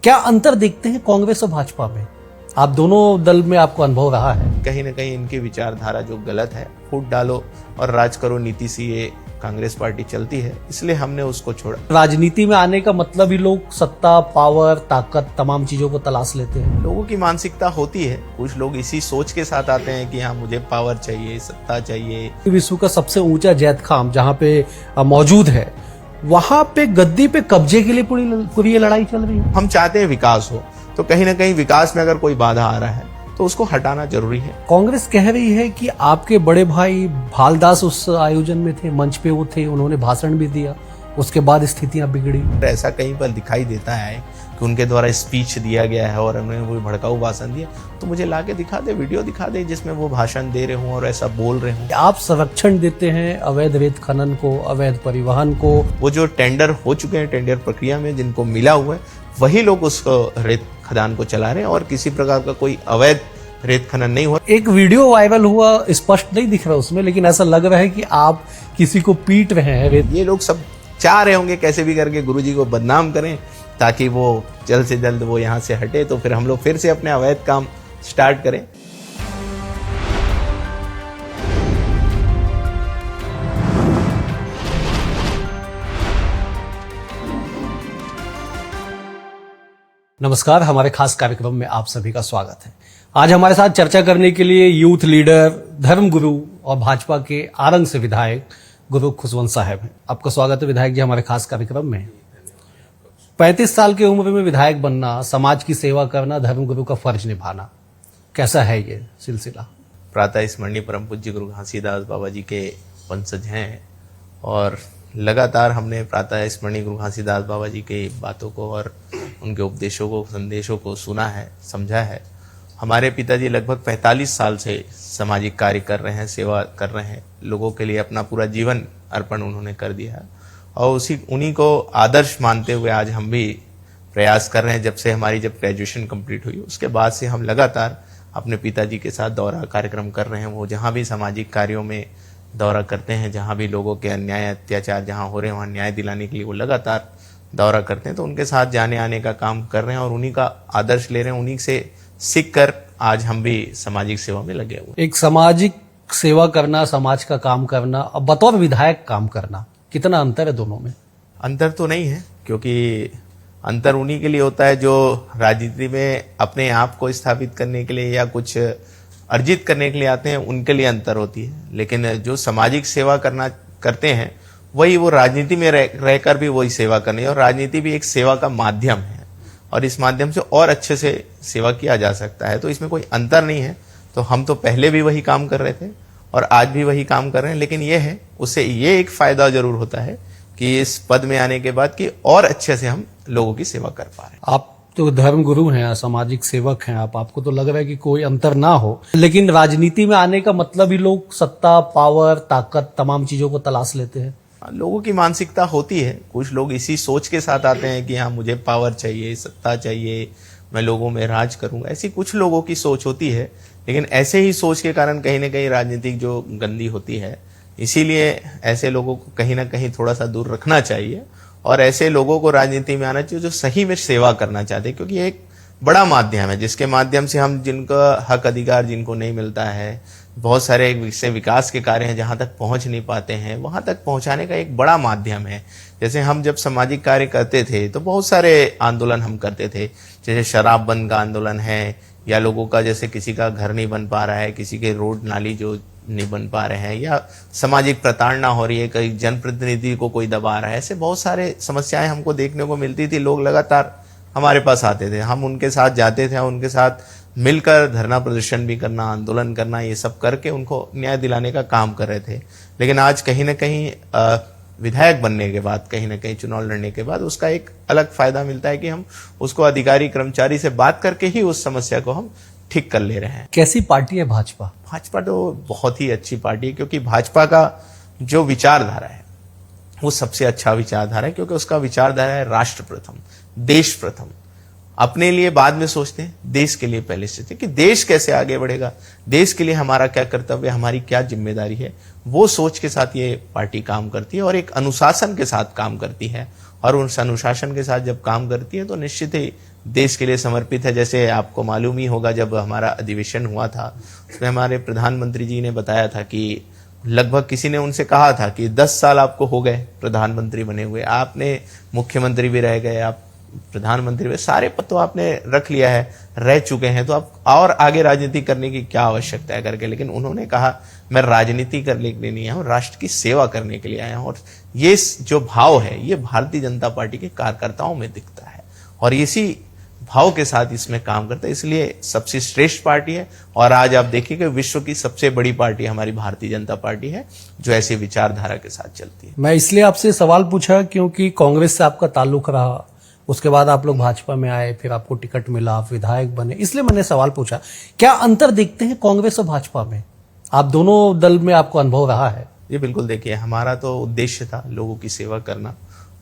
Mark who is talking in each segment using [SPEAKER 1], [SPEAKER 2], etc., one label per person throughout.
[SPEAKER 1] क्या अंतर देखते हैं कांग्रेस और भाजपा में? आप दोनों दल में आपको अनुभव रहा है।
[SPEAKER 2] कहीं ना कहीं इनकी विचारधारा जो गलत है, फूट डालो और राज करो नीति से ये कांग्रेस पार्टी चलती है, इसलिए हमने उसको छोड़ा।
[SPEAKER 1] राजनीति में आने का मतलब ही लोग सत्ता, पावर, ताकत, तमाम चीजों को तलाश लेते हैं।
[SPEAKER 2] लोगों की मानसिकता होती है, कुछ लोग इसी सोच के साथ आते हैं कि हाँ मुझे पावर चाहिए, सत्ता चाहिए।
[SPEAKER 1] विश्व का सबसे ऊंचा जैत खाम जहाँ पे मौजूद है, वहां पे गद्दी पे कब्जे के लिए पूरी ये लड़ाई चल रही है।
[SPEAKER 2] हम चाहते हैं विकास हो, तो कहीं ना कहीं विकास में अगर कोई बाधा आ रहा है तो उसको हटाना जरूरी है।
[SPEAKER 1] कांग्रेस कह रही है कि आपके बड़े भाई भालदास उस आयोजन में थे, मंच पे वो थे, उन्होंने भाषण भी दिया, उसके बाद स्थितियां बिगड़ी।
[SPEAKER 2] ऐसा कहीं पर दिखाई देता है कि उनके द्वारा स्पीच दिया गया है और उन्होंने कोई भड़काऊ भाषण दिया, तो मुझे लाके दिखा दे, वीडियो दिखा दे जिसमें वो भाषण दे रहे हों और ऐसा बोल रहे हों।
[SPEAKER 1] आप संरक्षण देते हैं अवैध रेत खनन को, अवैध परिवहन को।
[SPEAKER 2] वो जो टेंडर हो चुके हैं, टेंडर प्रक्रिया में जिनको मिला हुआ है, वही लोग उस रेत खदान को चला रहे हैं और किसी प्रकार का कोई अवैध रेत खनन नहीं हुआ।
[SPEAKER 1] एक वीडियो वायरल हुआ, स्पष्ट नहीं दिख रहा उसमें, लेकिन ऐसा लग रहा है कि आप किसी को पीट रहे हैं।
[SPEAKER 2] ये लोग सब चाह रहे होंगे कैसे भी करके गुरुजी को बदनाम करें ताकि वो जल्द से जल्द वो यहाँ से हटे, तो फिर हम लोग फिर से अपने अवैध काम स्टार्ट करें।
[SPEAKER 1] नमस्कार, हमारे खास कार्यक्रम में आप सभी का स्वागत है। आज हमारे साथ चर्चा करने के लिए यूथ लीडर, धर्म गुरु और भाजपा के आरंग से विधायक गुरु खुशवंत साहब हैं। आपका स्वागत है विधायक जी हमारे खास कार्यक्रम में। 35 साल की उम्र में विधायक बनना, समाज की सेवा करना, धर्म गुरु का फर्ज निभाना, कैसा है ये सिलसिला?
[SPEAKER 2] प्रातः स्मरणीय परम पूज्य गुरु घासीदास बाबा जी के वंशज हैं और लगातार हमने प्रातः स्मरणीय गुरु घासीदास बाबा जी के बातों को और उनके उपदेशों को, संदेशों को सुना है, समझा है। हमारे पिताजी लगभग 45 साल से सामाजिक कार्य कर रहे हैं, सेवा कर रहे हैं, लोगों के लिए अपना पूरा जीवन अर्पण उन्होंने कर दिया है और उन्हीं को आदर्श मानते हुए आज हम भी प्रयास कर रहे हैं। जब ग्रेजुएशन कंप्लीट हुई उसके बाद से हम लगातार अपने पिताजी के साथ दौरा कार्यक्रम कर रहे हैं। वो जहाँ भी सामाजिक कार्यों में दौरा करते हैं, जहाँ भी लोगों के अन्याय अत्याचार जहाँ हो रहे हैं वहाँ न्याय दिलाने के लिए वो लगातार दौरा करते हैं, तो उनके साथ जाने आने का काम कर रहे हैं और उन्हीं का आदर्श ले रहे हैं। उन्हीं से सीख कर आज हम भी सामाजिक सेवा में लगे हुए।
[SPEAKER 1] एक सामाजिक सेवा करना, समाज का काम करना और बतौर विधायक काम करना, कितना अंतर है दोनों में?
[SPEAKER 2] अंतर तो नहीं है, क्योंकि अंतर उन्हीं के लिए होता है जो राजनीति में अपने आप को स्थापित करने के लिए या कुछ अर्जित करने के लिए आते हैं, उनके लिए अंतर होती है। लेकिन जो सामाजिक सेवा करते हैं वही वो राजनीति में रहकर भी वही सेवा करनी है और राजनीति भी एक सेवा का माध्यम है और इस माध्यम से और अच्छे से सेवा किया जा सकता है, तो इसमें कोई अंतर नहीं है। तो हम तो पहले भी वही काम कर रहे थे और आज भी वही काम कर रहे हैं, लेकिन ये है उससे ये एक फायदा जरूर होता है कि इस पद में आने के बाद कि और अच्छे से हम लोगों की सेवा कर पा रहे हैं।
[SPEAKER 1] आप तो धर्म गुरु हैं, सामाजिक सेवक हैं, आपको तो लग रहा है कि कोई अंतर ना हो, लेकिन राजनीति में आने का मतलब ही लोग सत्ता, पावर, ताकत, तमाम चीजों को तलाश लेते हैं।
[SPEAKER 2] लोगों की मानसिकता होती है, कुछ लोग इसी सोच के साथ आते हैं कि हाँ मुझे पावर चाहिए, सत्ता चाहिए, मैं लोगों में राज करूंगा, ऐसी कुछ लोगों की सोच होती है। लेकिन ऐसे ही सोच के कारण कहीं ना कहीं राजनीतिक जो गंदी होती है, इसीलिए ऐसे लोगों को कहीं ना कहीं थोड़ा सा दूर रखना चाहिए और ऐसे लोगों को राजनीति में आना चाहिए जो सही में सेवा करना चाहते हैं, क्योंकि एक बड़ा माध्यम है जिसके माध्यम से हम जिनका हक अधिकार जिनको नहीं मिलता है, बहुत सारे विकास के कार्य हैं जहां तक पहुंच नहीं पाते हैं, वहां तक पहुंचाने का एक बड़ा माध्यम है। जैसे हम जब सामाजिक कार्य करते थे तो बहुत सारे आंदोलन हम करते थे, जैसे शराब बंद का आंदोलन है या लोगों का जैसे किसी का घर नहीं बन पा रहा है, किसी के रोड नाली जो नहीं बन पा रहे हैं या सामाजिक प्रताड़ना हो रही है, कई जनप्रतिनिधि को कोई दबा रहा है, ऐसे बहुत सारे समस्याएं हमको देखने को मिलती थी। लोग लगातार हमारे पास आते थे, हम उनके साथ जाते थे, उनके साथ मिलकर धरना प्रदर्शन भी करना, आंदोलन करना, ये सब करके उनको न्याय दिलाने का काम कर रहे थे। लेकिन आज कहीं ना कहीं विधायक बनने के बाद, कहीं ना कहीं चुनाव लड़ने के बाद उसका एक अलग फायदा मिलता है कि हम उसको अधिकारी कर्मचारी से बात करके ही उस समस्या को हम ठीक कर ले रहे हैं।
[SPEAKER 1] कैसी पार्टी है भाजपा?
[SPEAKER 2] भाजपा तो बहुत ही अच्छी पार्टी है, क्योंकि भाजपा का जो विचारधारा है वो सबसे अच्छा विचारधारा है, क्योंकि उसका विचारधारा है राष्ट्र प्रथम, देश प्रथम। अपने लिए बाद में सोचते हैं, देश के लिए पहले सोचते हैं कि देश कैसे आगे बढ़ेगा, देश के लिए हमारा क्या कर्तव्य, हमारी क्या जिम्मेदारी है, वो सोच के साथ ये पार्टी काम करती है और एक अनुशासन के साथ काम करती है। और उस अनुशासन के साथ जब काम करती है तो निश्चित ही देश के लिए समर्पित है। जैसे आपको मालूम ही होगा, जब हमारा अधिवेशन हुआ था उसमें हमारे प्रधानमंत्री जी ने बताया था कि लगभग किसी ने उनसे कहा था कि 10 साल आपको हो गए प्रधानमंत्री बने हुए, आपने मुख्यमंत्री भी रह गए, आप प्रधानमंत्री भी, सारे पद तो आपने रख लिया है, रह चुके हैं, तो आप और आगे राजनीति करने की क्या आवश्यकता है करके। लेकिन उन्होंने कहा मैं राजनीति करने के लिए नहीं आया हूं, राष्ट्र की सेवा करने के लिए आया हूं। और ये जो भाव है ये भारतीय जनता पार्टी के कार्यकर्ताओं में दिखता है और इसी भाव के साथ इसमें काम करता है, इसलिए सबसे श्रेष्ठ पार्टी है। और आज आप देखिए कि विश्व की सबसे बड़ी पार्टी हमारी भारतीय जनता पार्टी है, जो ऐसी विचारधारा के साथ चलती है।
[SPEAKER 1] मैं इसलिए आपसे सवाल पूछा क्योंकि कांग्रेस से आपका ताल्लुक रहा, उसके बाद आप लोग भाजपा में आए, फिर आपको टिकट मिला, आप विधायक बने, इसलिए मैंने सवाल पूछा। क्या अंतर देखते हैं कांग्रेस और भाजपा में? आप दोनों दल में आपको अनुभव रहा है।
[SPEAKER 2] जी बिल्कुल, देखिए हमारा तो उद्देश्य था लोगों की सेवा करना,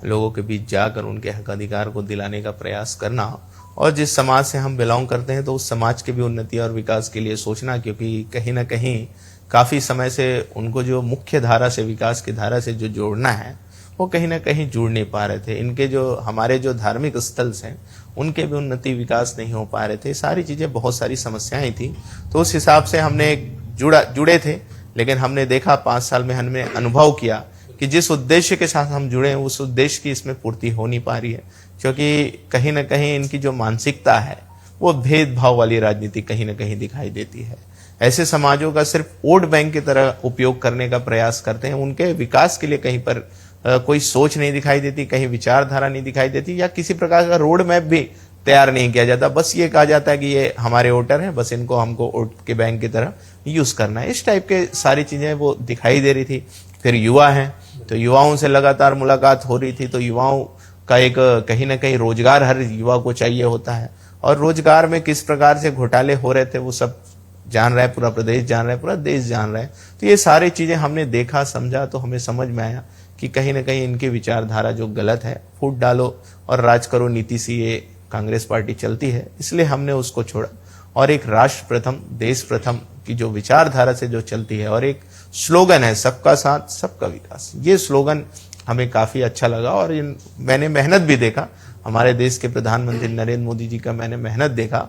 [SPEAKER 2] लोगों के बीच जाकर उनके हक अधिकार को दिलाने का प्रयास करना, और जिस समाज से हम बिलोंग करते हैं तो उस समाज के भी उन्नति और विकास के लिए सोचना, क्योंकि कहीं ना कहीं काफी समय से उनको जो मुख्य धारा से, विकास की धारा से जो जोड़ना है वो कहीं ना कहीं जुड़ नहीं पा रहे थे। इनके जो हमारे जो धार्मिक स्थल हैं उनके भी उन्नति विकास नहीं हो पा रहे थे, सारी चीजें, बहुत सारी समस्याएं थी। तो उस हिसाब से हमने जुड़े थे, लेकिन हमने देखा 5 साल में हमने अनुभव किया कि जिस उद्देश्य के साथ हम जुड़े हैं उस उद्देश्य की इसमें पूर्ति हो नहीं पा रही है, क्योंकि कहीं ना कहीं इनकी जो मानसिकता है वो भेदभाव वाली राजनीति कहीं ना कहीं दिखाई देती है। ऐसे समाजों का सिर्फ वोट बैंक की तरह उपयोग करने का प्रयास करते हैं, उनके विकास के लिए कहीं पर कोई सोच नहीं दिखाई देती, कहीं विचारधारा नहीं दिखाई देती, या किसी प्रकार का रोड मैप भी तैयार नहीं किया जाता। बस ये कहा जाता है कि ये हमारे वोटर हैं, बस इनको हमको वोट के बैंक की तरह यूज करना है, इस टाइप के सारी चीजें वो दिखाई दे रही थी। फिर युवा हैं तो युवाओं से लगातार मुलाकात हो रही थी, तो युवाओं का एक कहीं ना कहीं रोजगार हर युवा को चाहिए होता है, और रोजगार में किस प्रकार से घोटाले हो रहे थे वो सब जान रहा है, पूरा प्रदेश जान रहा है, पूरा देश जान रहा है। तो ये सारी चीजें हमने देखा, समझा, तो हमें समझ में आया कि कहीं ना कहीं इनकी विचारधारा जो गलत है, फूट डालो और राज करो नीति से ये कांग्रेस पार्टी चलती है, इसलिए हमने उसको छोड़ा और एक राष्ट्र प्रथम, देश प्रथम की जो विचारधारा से जो चलती है, और एक स्लोगन है सबका साथ सबका विकास, ये स्लोगन हमें काफी अच्छा लगा। और मैंने मेहनत भी देखा, हमारे देश के प्रधानमंत्री नरेंद्र मोदी जी का मैंने मेहनत देखा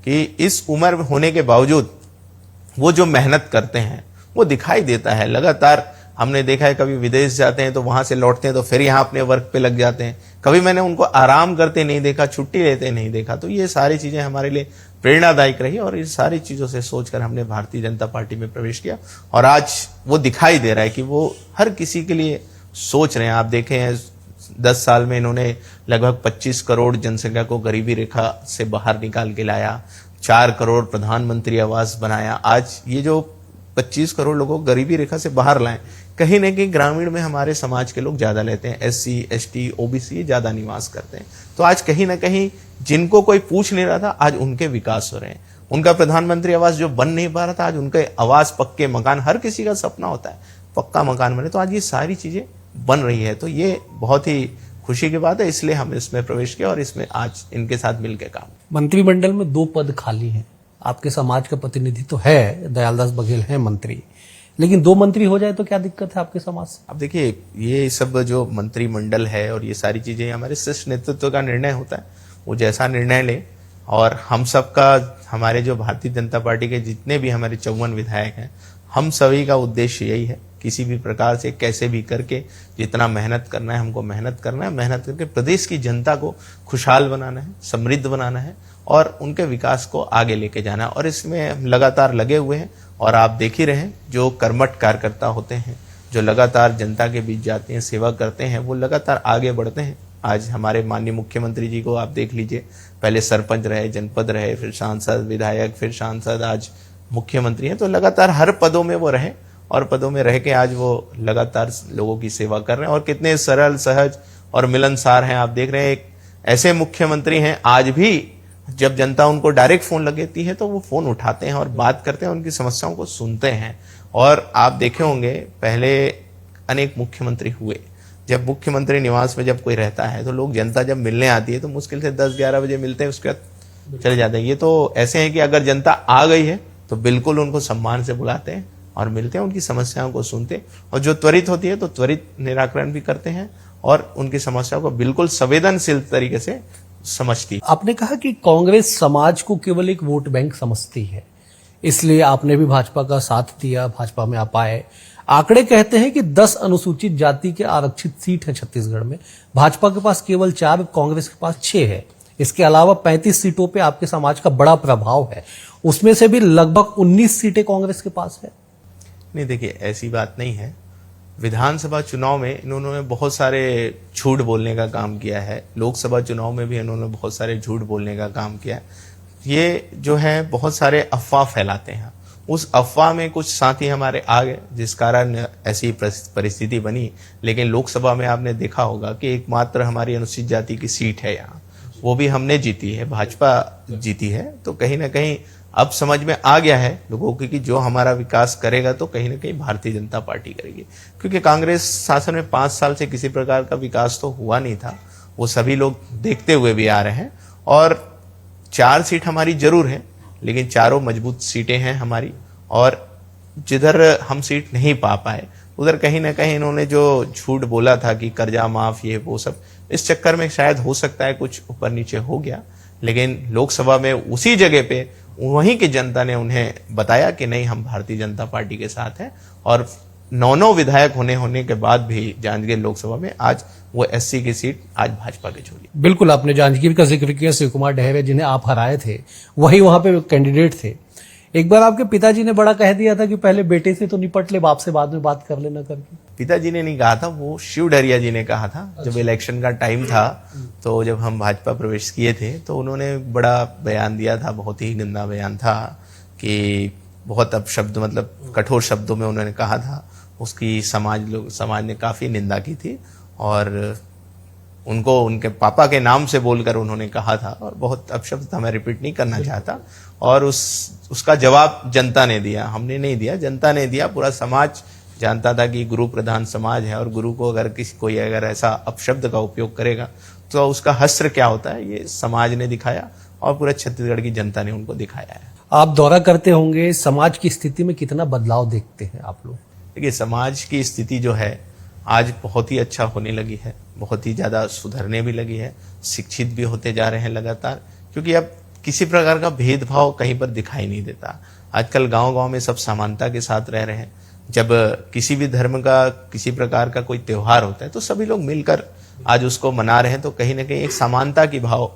[SPEAKER 2] कि इस उम्र होने के बावजूद वो जो मेहनत करते हैं वो दिखाई देता है। लगातार हमने देखा है, कभी विदेश जाते हैं तो वहां से लौटते हैं तो फिर यहाँ अपने वर्क पे लग जाते हैं, कभी मैंने उनको आराम करते नहीं देखा, छुट्टी लेते नहीं देखा। तो ये सारी चीजें हमारे लिए प्रेरणादायक रही, और इस सारी चीजों से सोचकर हमने भारतीय जनता पार्टी में प्रवेश किया, और आज वो दिखाई दे रहा है कि वो हर किसी के लिए सोच रहे हैं। आप देखें हैं 10 साल में इन्होंने लगभग 25 करोड़ जनसंख्या को गरीबी रेखा से बाहर निकाल के लाया, 4 करोड़ प्रधानमंत्री आवास बनाया। आज ये जो 25 करोड़ लोगों को गरीबी रेखा से बाहर लाएं, कहीं न कहीं ग्रामीण में हमारे समाज के लोग ज्यादा लेते हैं, SC, ST, OBC ज्यादा निवास करते हैं। तो आज कहीं ना कहीं जिनको कोई पूछ नहीं रहा था, आज उनके विकास हो रहे हैं। उनका प्रधानमंत्री आवास जो बन नहीं पा रहा था, आज उनके आवास, पक्के मकान, हर किसी का सपना होता है पक्का मकान बने, तो आज ये सारी चीजें बन रही है। तो ये बहुत ही खुशी की बात है, इसलिए हम इसमें प्रवेश किया और इसमें आज इनके साथ मिलकर काम।
[SPEAKER 1] मंत्रिमंडल में 2 पद खाली हैं, आपके समाज का प्रतिनिधि तो है, दयालदास बघेल हैं मंत्री, लेकिन 2 मंत्री हो जाए तो क्या दिक्कत है आपके समाज से?
[SPEAKER 2] अब देखिए, ये सब जो मंत्रिमंडल है और ये सारी चीजें हमारे शीर्ष नेतृत्व का निर्णय होता है, वो जैसा निर्णय ले, और हम सबका, हमारे जो भारतीय जनता पार्टी के जितने भी हमारे 54 विधायक हैं, हम सभी का उद्देश्य यही है, किसी भी प्रकार से कैसे भी करके जितना मेहनत करना है हमको मेहनत करना है, मेहनत करके प्रदेश की जनता को खुशहाल बनाना है, समृद्ध बनाना है, और उनके विकास को आगे लेके जाना है। और इसमें हम लगातार लगे हुए हैं, और आप देख ही रहे हैं जो कर्मठ कार्यकर्ता होते हैं, जो लगातार जनता के बीच जाते हैं, सेवा करते हैं, वो लगातार आगे बढ़ते हैं। आज हमारे माननीय मुख्यमंत्री जी को आप देख लीजिए, पहले सरपंच रहे, जनपद रहे, फिर सांसद, विधायक, फिर सांसद, आज मुख्यमंत्री हैं। तो लगातार हर पदों में वो रहे, और पदों में रह के आज वो लगातार लोगों की सेवा कर रहे हैं, और कितने सरल, सहज और मिलनसार हैं। आप देख रहे हैं, एक ऐसे मुख्यमंत्री हैं, आज भी जब जनता उनको डायरेक्ट फोन लगती है तो वो फोन उठाते हैं और बात करते हैं, उनकी समस्याओं को सुनते हैं। और आप देखे होंगे, पहले अनेक मुख्यमंत्री हुए, जब मुख्यमंत्री निवास में जब कोई रहता है तो लोग, जनता जब मिलने आती है तो मुश्किल से 10-11 बजे मिलते हैं, उसके बाद चले जाते हैं। ये तो ऐसे हैं कि अगर जनता आ गई है तो बिल्कुल उनको सम्मान से बुलाते हैं और मिलते हैं, उनकी समस्याओं को सुनते हैं, और जो त्वरित होती है तो त्वरित निराकरण भी करते हैं, और उनकी समस्याओं को बिल्कुल संवेदनशील तरीके से समझती।
[SPEAKER 1] आपने कहा कि कांग्रेस समाज को केवल एक वोट बैंक समझती है, इसलिए आपने भी भाजपा का साथ दिया, भाजपा में आप आए। आंकड़े कहते हैं कि 10 अनुसूचित जाति के आरक्षित सीट है छत्तीसगढ़ में, भाजपा के पास केवल 4, कांग्रेस के पास 6 है। इसके अलावा 35 सीटों पे आपके समाज का बड़ा प्रभाव है, उसमें से भी लगभग 19 सीटें कांग्रेस के पास है।
[SPEAKER 2] नहीं, देखिए ऐसी बात नहीं है। विधानसभा चुनाव में इन्होंने बहुत सारे झूठ बोलने का काम किया है, लोकसभा चुनाव में भी इन्होंने बहुत सारे झूठ बोलने का काम किया है। ये जो है बहुत सारे अफवाह फैलाते हैं, उस अफवाह में कुछ साथी हमारे आ गए जिस कारण ऐसी परिस्थिति बनी। लेकिन लोकसभा में आपने देखा होगा कि एकमात्र हमारी अनुसूचित जाति की सीट है यहाँ, वो भी हमने जीती है, भाजपा जीती है। तो कहीं ना कहीं अब समझ में आ गया है लोगों को कि जो हमारा विकास करेगा तो कहीं ना कहीं भारतीय जनता पार्टी करेगी, क्योंकि कांग्रेस शासन में 5 साल से किसी प्रकार का विकास तो हुआ नहीं था, वो सभी लोग देखते हुए भी आ रहे हैं। और 4 सीट हमारी जरूर है, लेकिन चारों मजबूत सीटें हैं हमारी, और जिधर हम सीट नहीं पा पाए उधर कहीं ना कहीं इन्होंने जो झूठ बोला था कि कर्जा माफ ये वो सब, इस चक्कर में शायद हो सकता है कुछ ऊपर नीचे हो गया। लेकिन लोकसभा में उसी जगह पे वहीं की जनता ने उन्हें बताया कि नहीं, हम भारतीय जनता पार्टी के साथ हैं। और 9 विधायक होने के बाद भी जांजगीर लोकसभा में आज वो एससी की सीट आज भाजपा की झोली।
[SPEAKER 1] बिल्कुल, आपने जांजगीर का जिक्र किया, शिव कुमार डहरे जिन्हें आप हराए थे वही वहां पे कैंडिडेट थे। एक बार आपके पिताजी ने बड़ा कह दिया था कि पहले बेटे से तो निपट ले, बाप से बाद में बात कर लेना करके।
[SPEAKER 2] पिताजी ने नहीं कहा था, वो शिव डहरिया जी ने कहा था। जब इलेक्शन का टाइम था तो जब हम भाजपा प्रवेश किए थे तो उन्होंने बड़ा बयान दिया था, बहुत ही निंदा बयान था कि बहुत अपशब्द, मतलब कठोर शब्दों में उन्होंने कहा था। उसकी समाज ने काफी निंदा की थी और उनको उनके पापा के नाम से बोलकर उन्होंने कहा था, और बहुत अपशब्द था, मैं रिपीट नहीं करना चाहता। और उसका जवाब जनता ने दिया, हमने नहीं दिया, जनता ने दिया। पूरा समाज जानता था कि गुरु प्रधान समाज है और गुरु को अगर कोई अगर ऐसा अपशब्द का उपयोग करेगा तो उसका हश्र क्या होता है, ये समाज ने दिखाया और पूरा छत्तीसगढ़ की जनता ने उनको दिखाया है।
[SPEAKER 1] आप दौरा करते होंगे, समाज की स्थिति में कितना बदलाव देखते हैं आप लोग?
[SPEAKER 2] देखिए, समाज की स्थिति जो है आज बहुत ही अच्छा होने लगी है, बहुत ही ज्यादा सुधरने भी लगी है, शिक्षित भी होते जा रहे हैं लगातार, क्योंकि अब किसी प्रकार का भेदभाव कहीं पर दिखाई नहीं देता। आजकल गांव-गांव में सब समानता के साथ रह रहे हैं। जब किसी भी धर्म का किसी प्रकार का कोई त्योहार होता है तो सभी लोग मिलकर आज उसको मना रहे हैं। तो कहीं ना कहीं एक समानता की भाव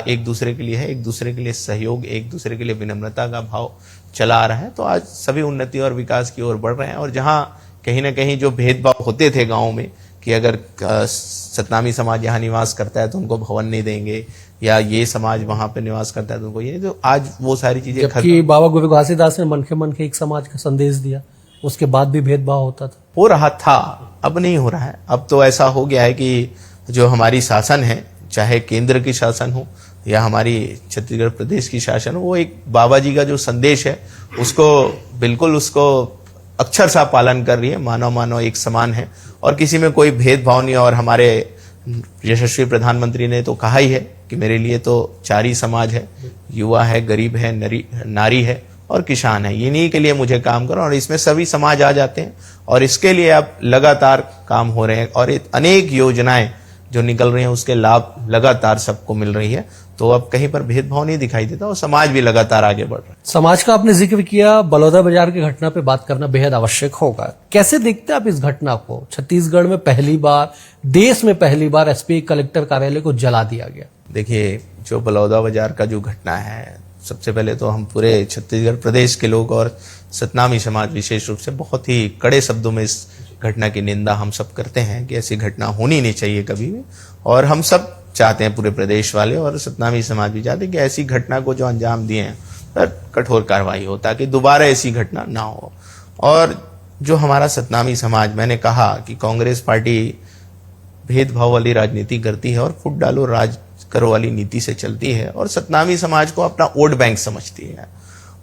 [SPEAKER 2] एक दूसरे के लिए है, एक दूसरे के लिए सहयोग, एक दूसरे के लिए विनम्रता का भाव चला आ रहा है। तो आज सभी उन्नति और विकास की ओर बढ़ रहे हैं। और जहां कहीं ना कहीं जो भेदभाव होते थे गाँव में कि अगर सतनामी समाज यहाँ निवास करता है तो उनको भवन नहीं देंगे, या ये समाज वहां पे निवास करता है तो उनको ये, तो आज वो सारी चीजें
[SPEAKER 1] जबकि बाबा गुरु घासीदास ने मन के एक समाज का संदेश दिया, उसके बाद भी भेदभाव होता था,
[SPEAKER 2] हो रहा था, अब नहीं हो रहा है। अब तो ऐसा हो गया है कि जो हमारी शासन है, चाहे केंद्र की शासन हो या हमारी छत्तीसगढ़ प्रदेश की शासन हो, वो एक बाबा जी का जो संदेश है उसको बिल्कुल उसको अक्षर सा पालन कर रही है। मानव एक समान है और किसी में कोई भेदभाव नहीं। और हमारे यशस्वी प्रधानमंत्री ने तो कहा ही है कि मेरे लिए तो 4 ही समाज है, युवा है, गरीब है, नारी है और किसान है, इन्हीं के लिए मुझे काम करो। और इसमें सभी समाज आ जाते हैं और इसके लिए अब लगातार काम हो रहे हैं और अनेक योजनाएं जो निकल रही हैं उसके लाभ लगातार सबको मिल रही है। तो अब कहीं पर भेदभाव नहीं दिखाई देता और समाज भी लगातार आगे बढ़ रहा है।
[SPEAKER 1] समाज का आपने जिक्र किया, बलौदाबाजार की घटना पे बात करना बेहद आवश्यक होगा। कैसे देखते हैं आप इस घटना को? छत्तीसगढ़ में पहली बार, देश में पहली बार एसपी कलेक्टर कार्यालय को जला दिया गया।
[SPEAKER 2] देखिए, जो बलौदाबाजार का जो घटना है, सबसे पहले तो हम पूरे छत्तीसगढ़ प्रदेश के लोग और सतनामी समाज विशेष रूप से बहुत ही कड़े शब्दों में इस घटना की निंदा हम सब करते हैं कि ऐसी घटना होनी नहीं चाहिए कभी भी। और हम सब चाहते हैं, पूरे प्रदेश वाले और सतनामी समाज भी चाहते हैं कि ऐसी घटना को जो अंजाम दिए हैं पर कठोर कार्रवाई हो ताकि दोबारा ऐसी घटना ना हो। और जो हमारा सतनामी समाज, मैंने कहा कि कांग्रेस पार्टी भेदभाव वाली राजनीति करती है और फुट डालो राज करो वाली नीति से चलती है और सतनामी समाज को अपना वोट बैंक समझती है।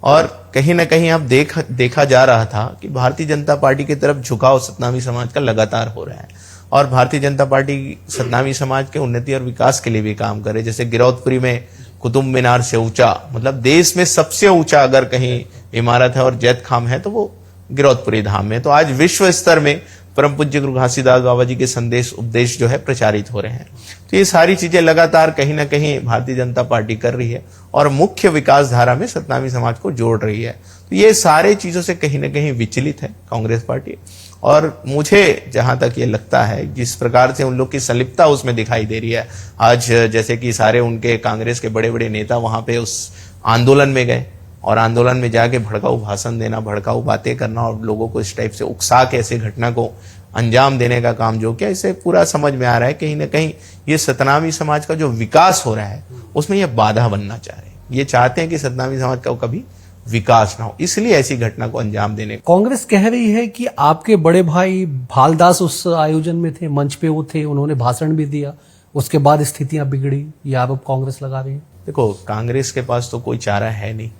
[SPEAKER 2] और कहीं ना कहीं अब देखा जा रहा था कि भारतीय जनता पार्टी की तरफ झुकाव सतनामी समाज का लगातार हो रहा है और भारतीय जनता पार्टी सतनामी समाज के उन्नति और विकास के लिए भी काम करे। जैसे गिरौदपुरी में कुतुब मीनार से ऊंचा, मतलब देश में सबसे ऊंचा अगर कहीं इमारत है और जैत खाम है तो वो गिरौदपुरी धाम में। तो आज विश्व स्तर में परम पूज्य गुरु घासीदास बाबा जी के संदेश उपदेश जो है प्रचारित हो रहे हैं। तो ये सारी चीजें लगातार कहीं ना कहीं भारतीय जनता पार्टी कर रही है और मुख्य विकास धारा में सतनामी समाज को जोड़ रही है। तो ये सारे चीजों से कहीं ना कहीं विचलित है कांग्रेस पार्टी। और मुझे जहां तक ये लगता है जिस प्रकार से उन लोग की संलिप्तता उसमें दिखाई दे रही है, आज जैसे कि सारे उनके कांग्रेस के बड़े बड़े नेता वहां पे उस आंदोलन में गए और आंदोलन में जाके भड़काऊ भाषण देना, भड़काऊ बातें करना और लोगों को इस टाइप से उकसा के ऐसे घटना को अंजाम देने का काम जो किया, इससे पूरा समझ में आ रहा है कहीं ना कहीं ये सतनामी समाज का जो विकास हो रहा है उसमें ये बाधा बनना चाह रहे हैं। ये चाहते हैं कि सतनामी समाज का कभी विकास ना हो, इसलिए ऐसी घटना को अंजाम देने।
[SPEAKER 1] कांग्रेस कह रही है कि आपके बड़े भाई भालदास उस आयोजन में थे, मंच पे वो थे, उन्होंने भाषण भी दिया, उसके बाद स्थितियां बिगड़ी, ये आरोप कांग्रेस लगा रही है।
[SPEAKER 2] देखो, कांग्रेस के पास तो कोई चारा है नहीं,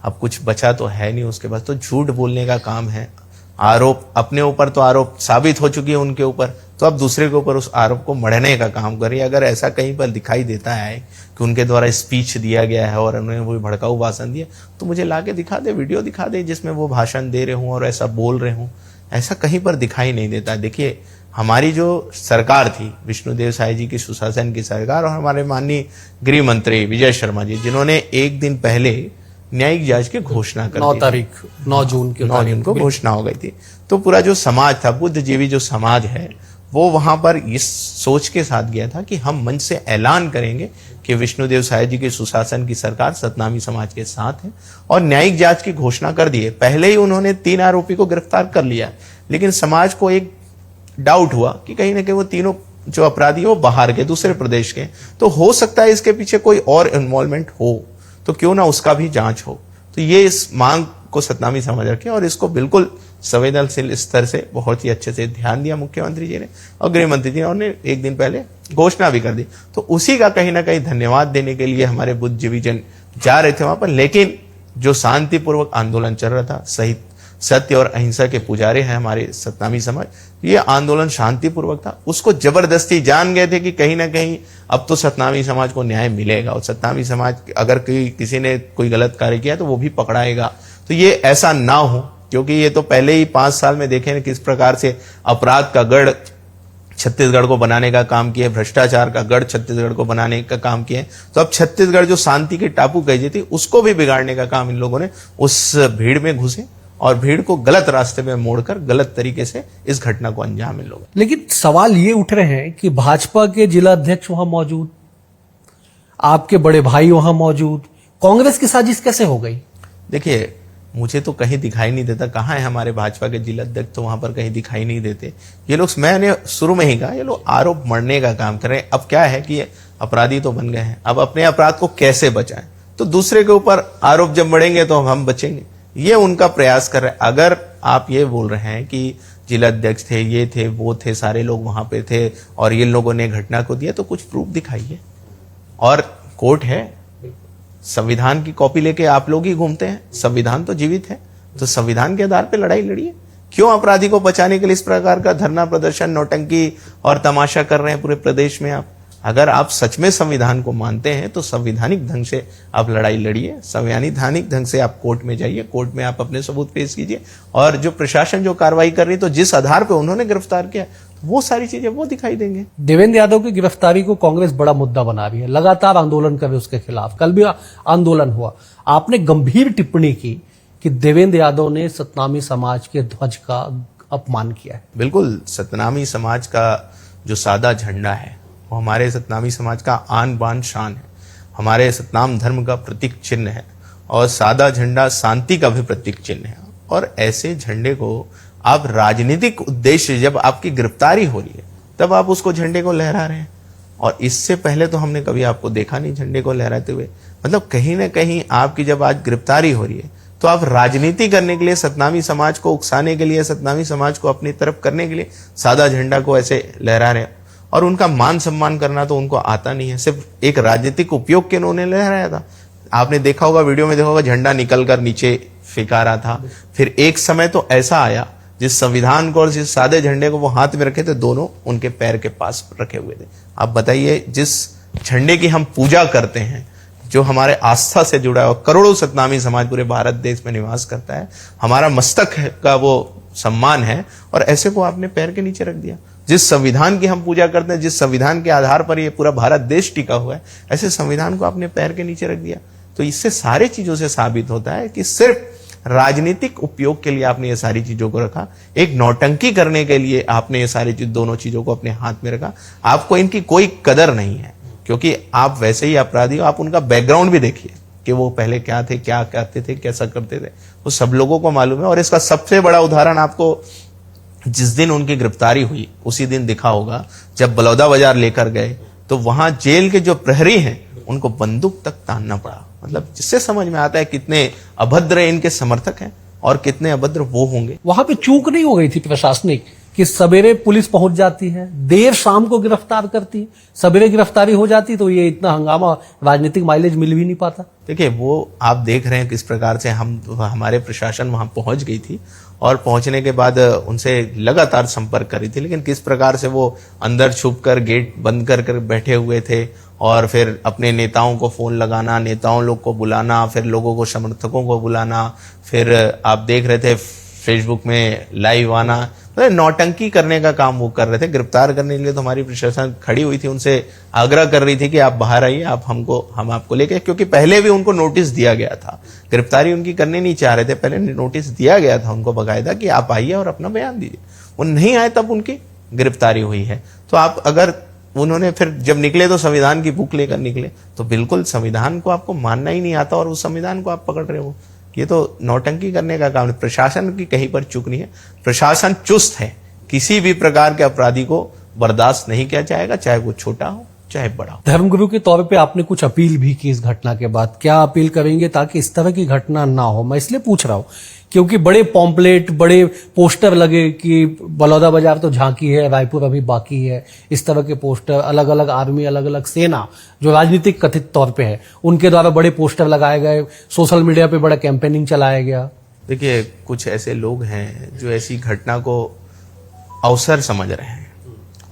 [SPEAKER 2] अब कुछ बचा तो है नहीं उसके पास, तो झूठ बोलने का काम है। आरोप अपने ऊपर तो आरोप साबित हो चुकी है उनके ऊपर, तो अब दूसरे के ऊपर उस आरोप को मढ़ने का काम करिए। अगर ऐसा कहीं पर दिखाई देता है कि उनके द्वारा स्पीच दिया गया है और उन्होंने वो भड़काऊ भाषण दिया, तो मुझे लाके दिखा दे, वीडियो दिखा दे जिसमें वो भाषण दे रहे हूं और ऐसा बोल रहे हूं। ऐसा कहीं पर दिखाई नहीं देता। देखिए, हमारी जो सरकार थी, विष्णुदेव साय जी की सुशासन की सरकार, और हमारे माननीय गृह मंत्री विजय शर्मा जी, जिन्होंने एक दिन पहले न्यायिक जांच की घोषणा कर दी,
[SPEAKER 1] 9 जून
[SPEAKER 2] को घोषणा हो गई थी। तो पूरा जो समाज था, बुद्धिजीवी जो समाज है, वो वहां पर इस सोच के साथ गया था कि हम मंच से ऐलान करेंगे कि विष्णुदेव साय जी के सुशासन की सरकार सतनामी समाज के साथ है, और न्यायिक जांच की घोषणा कर दी है। पहले ही उन्होंने 3 आरोपी को गिरफ्तार कर लिया, लेकिन समाज को एक डाउट हुआ कि कहीं ना कहीं वो तीनों जो अपराधी वो बाहर के, दूसरे प्रदेश के, तो हो सकता है इसके पीछे कोई और इन्वॉल्वमेंट हो, तो क्यों ना उसका भी जांच हो। तो ये इस मांग को सतनामी समझ रखे और इसको बिल्कुल संवेदनशील स्तर से बहुत ही अच्छे से ध्यान दिया मुख्यमंत्री जी ने, और गृह मंत्री जी ने उन्होंने एक दिन पहले घोषणा भी कर दी। तो उसी का कहीं ना कहीं धन्यवाद देने के लिए हमारे बुद्धिजीवी जन जा रहे थे वहां पर। लेकिन जो शांतिपूर्वक आंदोलन चल रहा था, सही सत्य और अहिंसा के पुजारी हैं हमारे सतनामी समाज, ये आंदोलन शांतिपूर्वक था। उसको जबरदस्ती जान गए थे कि कहीं ना कहीं अब तो सतनामी समाज को न्याय मिलेगा, और सतनामी समाज अगर किसी ने कोई गलत कार्य किया तो वो भी पकड़ाएगा। तो ये ऐसा ना हो, क्योंकि ये तो पहले ही 5 साल में देखे किस प्रकार से अपराध का गढ़ छत्तीसगढ़ को बनाने का काम किया, भ्रष्टाचार का गढ़ छत्तीसगढ़ को बनाने का काम किया। तो अब छत्तीसगढ़ जो शांति के टापू कही जाती, उसको भी बिगाड़ने का काम इन लोगों ने उस भीड़ में घुसे और भीड़ को गलत रास्ते में मोड़कर गलत तरीके से इस घटना को अंजाम इन लोगों।
[SPEAKER 1] लेकिन सवाल ये उठ रहे हैं कि भाजपा के जिला अध्यक्ष वहां मौजूद, आपके बड़े भाई वहां मौजूद, कांग्रेस की साजिश कैसे हो गई?
[SPEAKER 2] देखिए, मुझे तो कहीं दिखाई नहीं देता। कहाँ है हमारे भाजपा के जिला अध्यक्ष, तो वहां पर कहीं दिखाई नहीं देते। ये लोग, मैंने शुरू में ही कहा, ये लोग आरोप मढ़ने का काम कर रहे हैं। अब क्या है कि अपराधी तो बन गए हैं, अब अपने अपराध को कैसे बचाएं, तो दूसरे के ऊपर आरोप जब मढ़ेंगे तो हम बचेंगे, ये उनका प्रयास कर रहे हैं। अगर आप ये बोल रहे हैं कि जिला अध्यक्ष थे, ये थे, वो थे, सारे लोग वहां पे थे और ये लोगों ने घटना को दिया, तो कुछ प्रूफ दिखाइए। और कोर्ट है, संविधान की कॉपी लेके आप लोग ही घूमते हैं, संविधान तो जीवित है, तो संविधान के आधार पे लड़ाई लड़िए। क्यों अपराधी को बचाने के लिए इस प्रकार का धरना प्रदर्शन, नौटंकी और तमाशा कर रहे हैं पूरे प्रदेश में आप? अगर आप सच में संविधान को मानते हैं तो संवैधानिक ढंग से आप लड़ाई लड़िए, संवैधानिक ढंग से आप कोर्ट में जाइए, कोर्ट में आप अपने सबूत पेश कीजिए, और जो प्रशासन जो कार्रवाई कर रही है, तो जिस आधार पे उन्होंने गिरफ्तार किया, वो सारी चीजें वो दिखाई देंगे।
[SPEAKER 1] देवेंद्र यादव की गिरफ्तारी को कांग्रेस बड़ा मुद्दा बना रही है, लगातार आंदोलन कर रही है उसके खिलाफ। कल भी आंदोलन हुआ, आपने गंभीर टिप्पणी की कि देवेंद्र यादव ने सतनामी समाज के ध्वज का अपमान किया है।
[SPEAKER 2] बिल्कुल, सतनामी समाज का जो सादा झंडा है वो हमारे सतनामी समाज का आन बान शान है, हमारे सतनाम धर्म का प्रतीक चिन्ह है, और सादा झंडा शांति का भी प्रतीक चिन्ह है। और ऐसे झंडे को आप राजनीतिक उद्देश्य, जब आपकी गिरफ्तारी हो रही है तब आप उसको झंडे को लहरा रहे हैं, और इससे पहले तो हमने कभी आपको देखा नहीं झंडे को लहराते हुए। मतलब कहीं ना कहीं आपकी जब आज गिरफ्तारी हो रही है तो आप राजनीति करने के लिए, सतनामी समाज को उकसाने के लिए, सतनामी समाज को अपनी तरफ करने के लिए सादा झंडा को ऐसे लहरा रहे हैं। और उनका मान सम्मान करना तो उनको आता नहीं है, सिर्फ एक राजनीतिक उपयोग के उन्होंने लहराया था। आपने देखा होगा, वीडियो में देखा होगा, झंडा निकलकर नीचे फेंका रहा था। फिर एक समय तो ऐसा आया जिस संविधान को और जिस सादे झंडे को वो हाथ में रखे थे, दोनों उनके पैर के पास रखे हुए थे। आप बताइए, जिस झंडे की हम पूजा करते हैं, जो हमारे आस्था से जुड़ा है, और करोड़ों सतनामी समाज पूरे भारत देश में निवास करता है, हमारा मस्तक का वो सम्मान है, और ऐसे को आपने पैर के नीचे रख दिया। जिस संविधान की हम पूजा करते हैं, जिस संविधान के आधार पर ये पूरा भारत देश टिका हुआ है, ऐसे संविधान को आपने पैर के नीचे रख दिया। तो इससे सारे चीजों से साबित होता है कि सिर्फ राजनीतिक उपयोग के लिए आपने ये सारी चीजों को रखा, एक नौटंकी करने के लिए आपने ये सारी दोनों चीजों को अपने हाथ में रखा। आपको इनकी कोई कदर नहीं है, क्योंकि आप वैसे ही अपराधी हो। आप उनका बैकग्राउंड भी देखिए कि वो पहले क्या थे, क्या करते थे, कैसा करते थे, वो सब लोगों को मालूम है। और इसका सबसे बड़ा उदाहरण आपको जिस दिन उनकी गिरफ्तारी हुई उसी दिन दिखा होगा, जब बलौदा बाजार लेकर गए तो वहां जेल के जो प्रहरी हैं उनको बंदूक तक तानना पड़ा। मतलब जिससे समझ में आता है कितने अभद्र इनके समर्थक हैं और कितने अभद्र वो होंगे।
[SPEAKER 1] वहां पे चूक नहीं हो गई थी प्रशासनिक कि सवेरे पुलिस पहुंच जाती है, देर शाम को गिरफ्तार करती है, सवेरे गिरफ्तारी हो जाती तो ये इतना हंगामा, राजनीतिक माइलेज मिल भी नहीं पाता।
[SPEAKER 2] देखिए, वो आप देख रहे हैं किस प्रकार से हमारे प्रशासन वहां पहुंच गई थी, और पहुंचने के बाद उनसे लगातार संपर्क करी थी, लेकिन किस प्रकार से वो अंदर छुप कर गेट बंद कर बैठे हुए थे, और फिर अपने नेताओं को फोन लगाना, नेताओं लोग को बुलाना, फिर लोगों को, समर्थकों को बुलाना, फिर आप देख रहे थे फेसबुक में लाइव आना, तो नौटंकी करने का काम वो कर रहे थे। गिरफ्तार करने के लिए तो हमारी प्रशासन खड़ी हुई थी, उनसे आग्रह कर रही थी कि आप बाहर आइए, हम आपको लेके, क्योंकि पहले भी उनको नोटिस दिया गया था। गिरफ्तारी उनकी करने नहीं चाह रहे थे, पहले नोटिस दिया गया था उनको बकायदा कि आप आइए और अपना बयान दीजिए। वो नहीं आए तब उनकी गिरफ्तारी हुई है। तो आप अगर उन्होंने फिर जब निकले तो संविधान की बुक लेकर निकले, तो बिल्कुल संविधान को आपको मानना ही नहीं आता और उस संविधान को आप पकड़ रहे हो। ये तो नौटंकी करने का काम है। प्रशासन की कहीं पर चूक नहीं है, प्रशासन चुस्त है, किसी भी प्रकार के अपराधी को बर्दाश्त नहीं किया जाएगा, चाहे वो छोटा हो चाहे बड़ा हो।
[SPEAKER 1] धर्मगुरु के तौर पे आपने कुछ अपील भी की इस घटना के बाद, क्या अपील करेंगे ताकि इस तरह की घटना ना हो? मैं इसलिए पूछ रहा हूं क्योंकि बड़े पॉम्पलेट, बड़े पोस्टर लगे कि बलौदा बाजार तो झांकी है, रायपुर अभी बाकी है, इस तरह के पोस्टर, अलग अलग आर्मी, अलग अलग सेना जो राजनीतिक कथित तौर पे है, उनके द्वारा बड़े पोस्टर लगाए गए, सोशल मीडिया पे बड़ा कैंपेनिंग चलाया गया।
[SPEAKER 2] देखिए, कुछ ऐसे लोग हैं जो ऐसी घटना को अवसर समझ रहे हैं,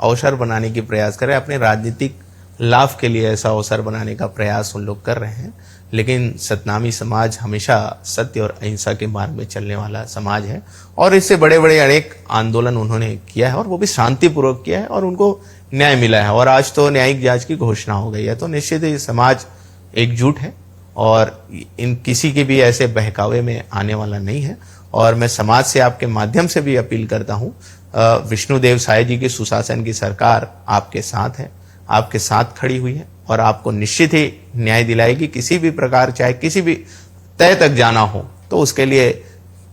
[SPEAKER 2] अवसर बनाने की प्रयास कर रहे हैं, अपने राजनीतिक लाभ के लिए ऐसा अवसर बनाने का प्रयास उन लोग कर रहे हैं। लेकिन सतनामी समाज हमेशा सत्य और अहिंसा के मार्ग में चलने वाला समाज है, और इससे बड़े बड़े अनेक आंदोलन उन्होंने किया है, और वो भी शांतिपूर्वक किया है, और उनको न्याय मिला है। और आज तो न्यायिक जांच की घोषणा हो गई है। तो निश्चित ही समाज एकजुट है और इन किसी के भी ऐसे बहकावे में आने वाला नहीं है। और मैं समाज से आपके माध्यम से भी अपील करता हूं, विष्णुदेव साय जी की सुशासन की सरकार आपके साथ है, आपके साथ खड़ी हुई है, और आपको निश्चित ही न्याय दिलाएगी। किसी भी प्रकार, चाहे किसी भी तय तक जाना हो तो उसके लिए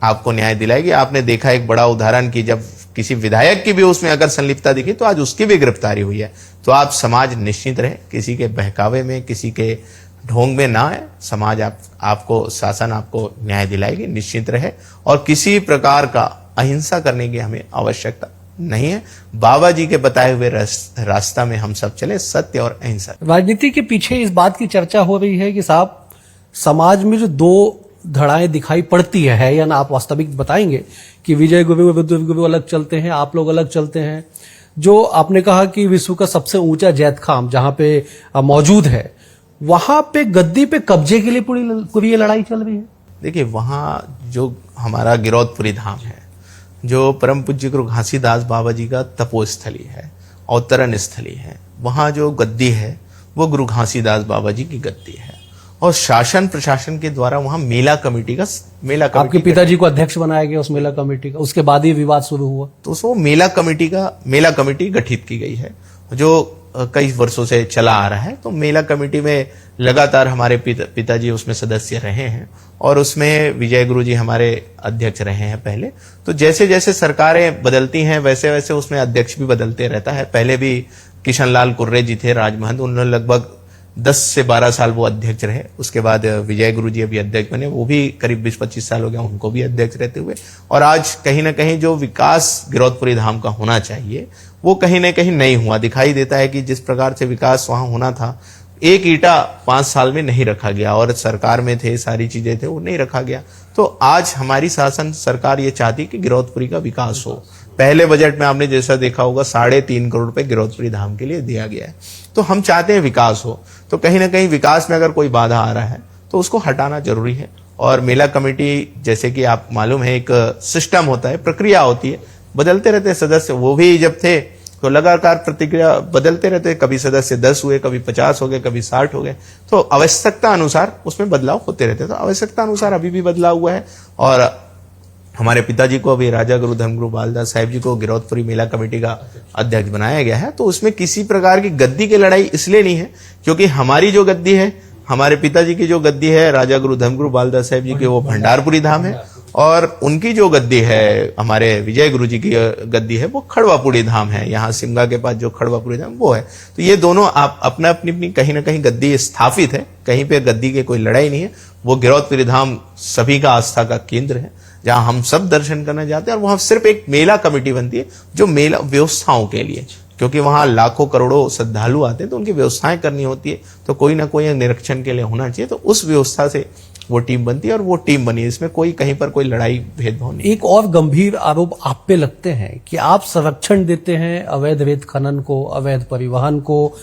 [SPEAKER 2] आपको न्याय दिलाएगी। आपने देखा एक बड़ा उदाहरण कि जब किसी विधायक की भी उसमें अगर संलिप्तता दिखी तो आज उसकी भी गिरफ्तारी हुई है। तो आप समाज निश्चित रहे, किसी के बहकावे में, किसी के ढोंग में ना आए। समाज आपको, शासन आपको न्याय दिलाएगी, निश्चित रहे। और किसी प्रकार का अहिंसा करने की हमें आवश्यकता नहीं है। बाबा जी के बताए हुए रास्ता में हम सब चले, सत्य और अहिंसा।
[SPEAKER 1] राजनीति के पीछे इस बात की चर्चा हो रही है कि साहब, समाज में जो दो धड़ाएं दिखाई पड़ती है या ना, आप वास्तविक बताएंगे कि विजय गुरु, रुद्र गुरु अलग चलते हैं, आप लोग अलग चलते हैं। जो आपने कहा कि विश्व का सबसे ऊंचा जैत खाम जहां पे मौजूद है, वहां पे गद्दी पे कब्जे के लिए पूरी ये लड़ाई चल रही है।
[SPEAKER 2] देखिए, वहां जो हमारा गिरौदपुरी धाम है, जो परम पूज्य गुरु घासीदास बाबा जी का तपोस्थली है, अवतरण स्थली है, वहां जो गद्दी है वो गुरु घासीदास बाबा जी की गद्दी है। और शासन प्रशासन के द्वारा वहां मेला कमेटी
[SPEAKER 1] आपके पिताजी को अध्यक्ष बनाया गया उस मेला कमेटी का, उसके बाद ही विवाद शुरू हुआ।
[SPEAKER 2] तो उसको मेला कमेटी गठित की गई है, जो कई वर्षों से चला आ रहा है। तो मेला कमेटी में लगातार हमारे पिताजी उसमें सदस्य रहे हैं, और उसमें विजय गुरु जी हमारे अध्यक्ष रहे हैं पहले। तो जैसे जैसे सरकारें बदलती हैं वैसे वैसे उसमें अध्यक्ष भी बदलते रहता है। पहले भी किशनलाल कुर्रे जी थे राजमहंत, उन्होंने लगभग 10 से 12 साल वो अध्यक्ष रहे। उसके बाद विजय गुरु जी अभी अध्यक्ष बने, वो भी करीब 20-25 साल हो गया उनको भी अध्यक्ष रहते हुए। और आज कहीं ना कहीं जो विकास गिरौदपुरी धाम का होना चाहिए वो कहीं ना कहीं नहीं हुआ। दिखाई देता है कि जिस प्रकार से विकास वहां होना था, एक ईटा 5 साल में नहीं रखा गया, और सरकार में थे, सारी चीजें थे, वो नहीं रखा गया। तो आज हमारी शासन सरकार ये चाहती कि गिरौदपुरी का विकास हो। पहले बजट में आपने जैसा देखा होगा 3.5 करोड़ रुपए गिरौदपुरी धाम के लिए दिया गया है। तो हम चाहते हैं विकास हो, तो कहीं ना कहीं विकास में अगर कोई बाधा आ रहा है तो उसको हटाना जरूरी है। और मेला कमेटी जैसे कि आप मालूम है एक सिस्टम होता है, प्रक्रिया होती है, बदलते रहते हैं सदस्य। वो भी जब थे तो लगातार प्रतिक्रिया बदलते रहते, कभी सदस्य 10 हुए, कभी 50 हो गए, कभी 60 हो गए। तो आवश्यकता अनुसार उसमें बदलाव होते रहते। तो आवश्यकता अनुसार अभी भी बदलाव हुआ है। और हमारे पिताजी को अभी राजा गुरु धर्मगुरु बालदास साहिब जी को गिरौदपुरी मेला कमेटी का अध्यक्ष बनाया गया है। तो उसमें किसी प्रकार की गद्दी की लड़ाई इसलिए नहीं है क्योंकि हमारी जो गद्दी है, हमारे पिताजी की जो गद्दी है राजा गुरु धर्मगुरु बालदास साहिब जी की, वो भंडारपुरी धाम है। और उनकी जो गद्दी है, हमारे विजय गुरु जी की गद्दी है, वो खड़वापुरी धाम है। यहाँ सिमगा के पास जो खड़वापुरी धाम वो है। तो ये दोनों आप अपना अपनी कहीं ना कहीं गद्दी स्थापित है, कहीं पे गद्दी की कोई लड़ाई नहीं है। वो गिरौदपुरी धाम सभी का आस्था का केंद्र है, जहां हम सब दर्शन करना चाहते हैं। और वहां सिर्फ एक मेला कमेटी बनती है जो मेला व्यवस्थाओं के लिए, क्योंकि वहां लाखों करोड़ों श्रद्धालु आते हैं तो उनकी व्यवस्थाएं करनी होती है, तो कोई ना कोई निरीक्षण के लिए होना चाहिए। तो उस व्यवस्था से वो टीम बनती है और वो टीम बनी है। इसमें कोई कहीं पर कोई लड़ाई भेदभाव नहीं।
[SPEAKER 1] एक और गंभीर आरोप आप पे लगते हैं कि आप संरक्षण देते हैं अवैध रेत खनन को, अवैध परिवहन को।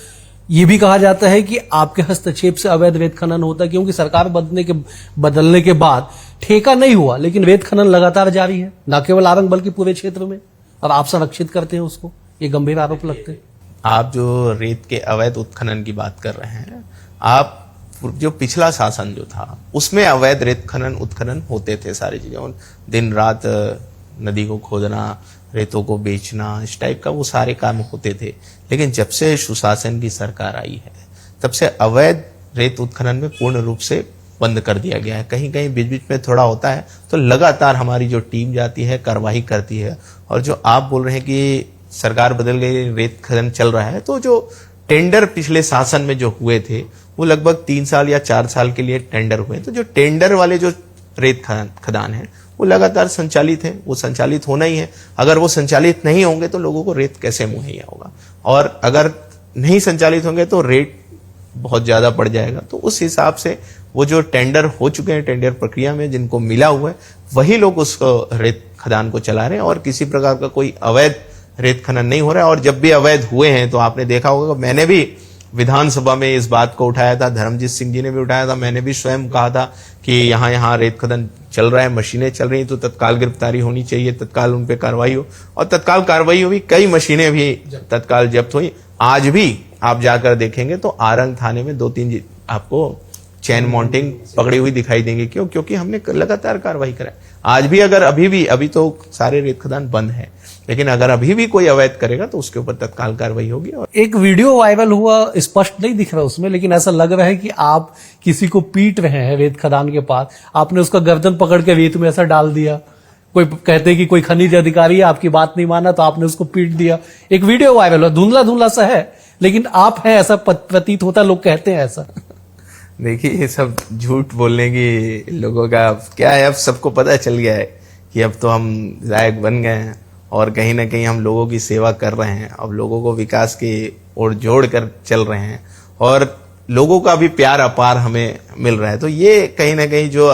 [SPEAKER 1] ये भी कहा जाता है कि आपके हस्तक्षेप से अवैध रेत खनन होता है, क्योंकि सरकार बदलने के बाद ठेका नहीं हुआ, लेकिन रेत खनन लगातार जारी है, न केवल आरंग बल्कि पूरे क्षेत्र में, और आप संरक्षित करते हैं उसको। ये गंभीर आरोप लगते हैं।
[SPEAKER 2] आप जो रेत के अवैध उत्खनन की बात कर रहे हैं, आप जो पिछला शासन जो था उसमें अवैध रेत खनन उत्खनन होते थे, सारी चीजें, दिन रात नदी को खोदना, रेतों को बेचना, इस टाइप का वो सारे काम होते थे। लेकिन जब से सुशासन की सरकार आई है तब से अवैध रेत उत्खनन में पूर्ण रूप से बंद कर दिया गया है। कहीं कहीं बीच बीच में थोड़ा होता है तो लगातार हमारी जो टीम जाती है, कार्रवाई करती है। और जो आप बोल रहे हैं कि सरकार बदल गई, रेत खनन चल रहा है, तो जो टेंडर पिछले शासन में जो हुए थे वो लगभग 3 साल या 4 साल के लिए टेंडर हुए। तो जो टेंडर वाले जो रेत खदान है वो लगातार संचालित है, वो संचालित होना ही है। अगर वो संचालित नहीं होंगे तो लोगों को रेत कैसे मुहैया होगा, और अगर नहीं संचालित होंगे तो रेट बहुत ज्यादा बढ़ जाएगा। तो उस हिसाब से वो जो टेंडर हो चुके हैं, टेंडर प्रक्रिया में जिनको मिला हुआ है, वही लोग उस रेत खदान को चला रहे हैं और किसी प्रकार का कोई अवैध रेत खनन नहीं हो रहा है। और जब भी अवैध हुए हैं तो आपने देखा होगा, मैंने भी विधानसभा में इस बात को उठाया था, धर्मजीत सिंह जी ने भी उठाया था, मैंने भी स्वयं कहा था कि यहाँ रेत खनन चल रहा है, मशीनें चल रही, तो तत्काल गिरफ्तारी होनी चाहिए, तत्काल उन पे कार्रवाई हो। और तत्काल कार्रवाई हुई, कई मशीनें भी तत्काल जब्त हुई। आज भी आप जाकर देखेंगे तो आरंग थाने में 2-3 आपको चैन माउंटिंग पकड़ी हुई दिखाई देंगे। क्यों? क्योंकि हमने लगातार कार्रवाई करा। आज भी अगर अभी तो सारे रेत खदान बंद है, लेकिन अगर अभी भी कोई अवैध करेगा तो उसके ऊपर तत्काल कार्रवाई होगी। और
[SPEAKER 1] एक वीडियो वायरल हुआ, स्पष्ट नहीं दिख रहा उसमें, लेकिन ऐसा लग रहा है कि आप किसी को पीट रहे हैं रेत खदान के पास। आपने उसका गर्दन पकड़ के रेत में ऐसा डाल दिया। कोई कहते हैं कि कोई खनिज अधिकारी है, आपकी बात नहीं माना तो आपने उसको पीट दिया। एक वीडियो वायरल हुआ, धुंधला धुंधला सा है, लेकिन आप हैं ऐसा प्रतीत होता, लोग कहते हैं ऐसा।
[SPEAKER 2] देखिए, ये सब झूठ बोलने की लोगों का क्या है, अब सबको पता चल गया है कि अब तो हम लायक बन गए हैं और कहीं ना कहीं हम लोगों की सेवा कर रहे हैं। अब लोगों को विकास की ओर जोड़ कर चल रहे हैं और लोगों का भी प्यार अपार हमें मिल रहा है। तो ये कहीं ना कहीं जो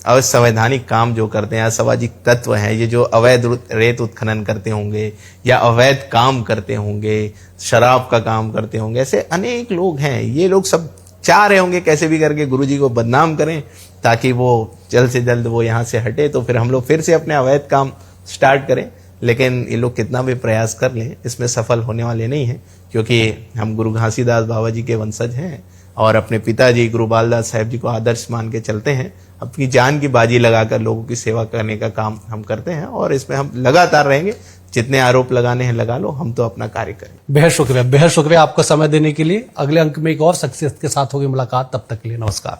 [SPEAKER 2] असंवैधानिक काम जो करते हैं, असामाजिक तत्व हैं, ये जो अवैध रेत उत्खनन करते होंगे या अवैध काम करते होंगे, शराब का काम करते होंगे, ऐसे अनेक लोग हैं। ये लोग सब चाह रहे होंगे कैसे भी करके गुरुजी को बदनाम करें ताकि वो जल्द से जल्द वो यहाँ से हटे, तो फिर हम लोग फिर से अपने अवैध काम स्टार्ट करें। लेकिन ये लोग कितना भी प्रयास कर लें, इसमें सफल होने वाले नहीं हैं, क्योंकि हम गुरु घासीदास बाबा जी के वंशज हैं और अपने पिताजी गुरु बालदास साहब जी को आदर्श मान के चलते हैं। अपनी जान की बाजी लगाकर लोगों की सेवा करने का काम हम करते हैं और इसमें हम लगातार रहेंगे। जितने आरोप लगाने हैं लगा लो, हम तो अपना कार्य करें।
[SPEAKER 1] बेहद शुक्रिया आपका समय देने के लिए। अगले अंक में एक और शख्सियत के साथ होगी मुलाकात, तब तक के लिए नमस्कार।